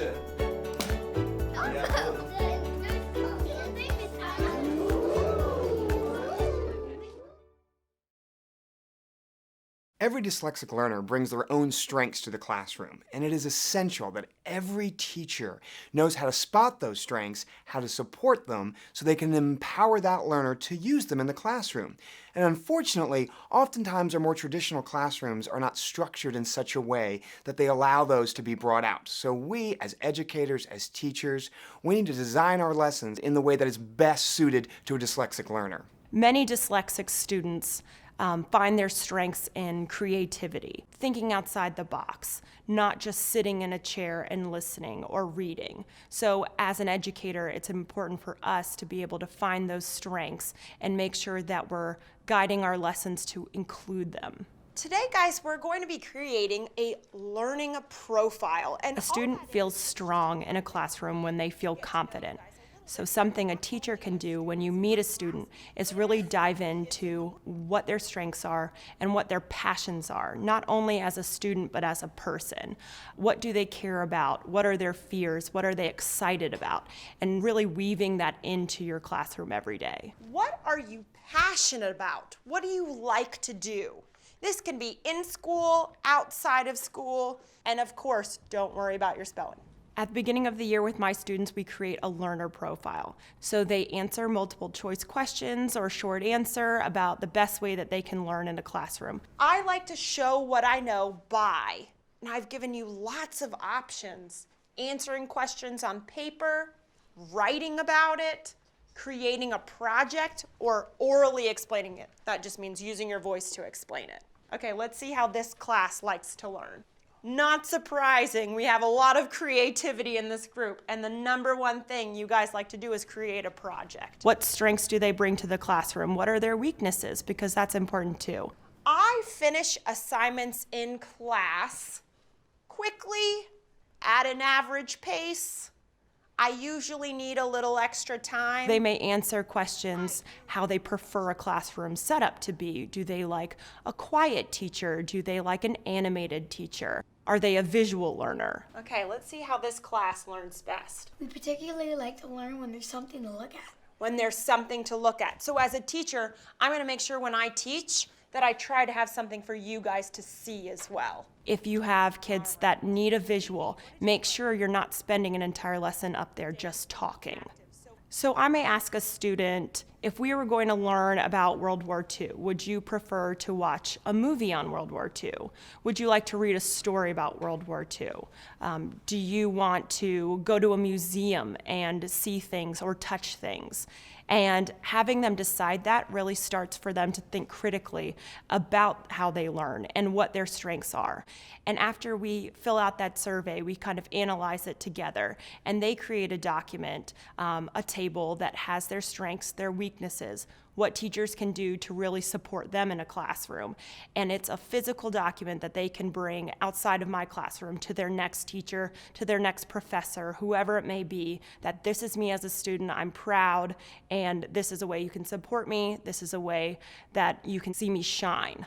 it. Yeah. Every dyslexic learner brings their own strengths to the classroom, and it is essential that every teacher knows how to spot those strengths, how to support them, so they can empower that learner to use them in the classroom. And unfortunately, oftentimes our more traditional classrooms are not structured in such a way that they allow those to be brought out. So we, as educators, as teachers, we need to design our lessons in the way that is best suited to a dyslexic learner. Many dyslexic students find their strengths in creativity, thinking outside the box, not just sitting in a chair and listening or reading. So as an educator, it's important for us to be able to find those strengths and make sure that we're guiding our lessons to include them. Today, guys, we're going to be creating a learning profile. And a student feels strong in a classroom when they feel confident. So something a teacher can do when you meet a student is really dive into what their strengths are and what their passions are, not only as a student but as a person. What do they care about? What are their fears? What are they excited about? And really weaving that into your classroom every day. What are you passionate about? What do you like to do? This can be in school, outside of school, and of course, don't worry about your spelling. At the beginning of the year with my students, we create a learner profile. So they answer multiple choice questions or short answer about the best way that they can learn in a classroom. I like to show what I know by, and I've given you lots of options. Answering questions on paper, writing about it, creating a project, or orally explaining it. That just means using your voice to explain it. Okay, let's see how this class likes to learn. Not surprising, we have a lot of creativity in this group, and the number one thing you guys like to do is create a project. What strengths do they bring to the classroom? What are their weaknesses? Because that's important too. I finish assignments in class quickly, at an average pace. I usually need a little extra time. They may answer questions how they prefer a classroom setup to be. Do they like a quiet teacher? Do they like an animated teacher? Are they a visual learner? Okay, let's see how this class learns best. We particularly like to learn when there's something to look at. When there's something to look at. So as a teacher, I'm going to make sure when I teach that I try to have something for you guys to see as well. If you have kids that need a visual, make sure you're not spending an entire lesson up there just talking. So I may ask a student, if we were going to learn about World War II, would you prefer to watch a movie on World War II? Would you like to read a story about World War II? Do you want to go to a museum and see things or touch things? And having them decide that really starts for them to think critically about how they learn and what their strengths are. And after we fill out that survey, we kind of analyze it together. And they create a document, a table that has their strengths, their weaknesses, what teachers can do to really support them in a classroom. And it's a physical document that they can bring outside of my classroom to their next teacher, to their next professor, whoever it may be, that this is me as a student, I'm proud, and this is a way you can support me, this is a way that you can see me shine.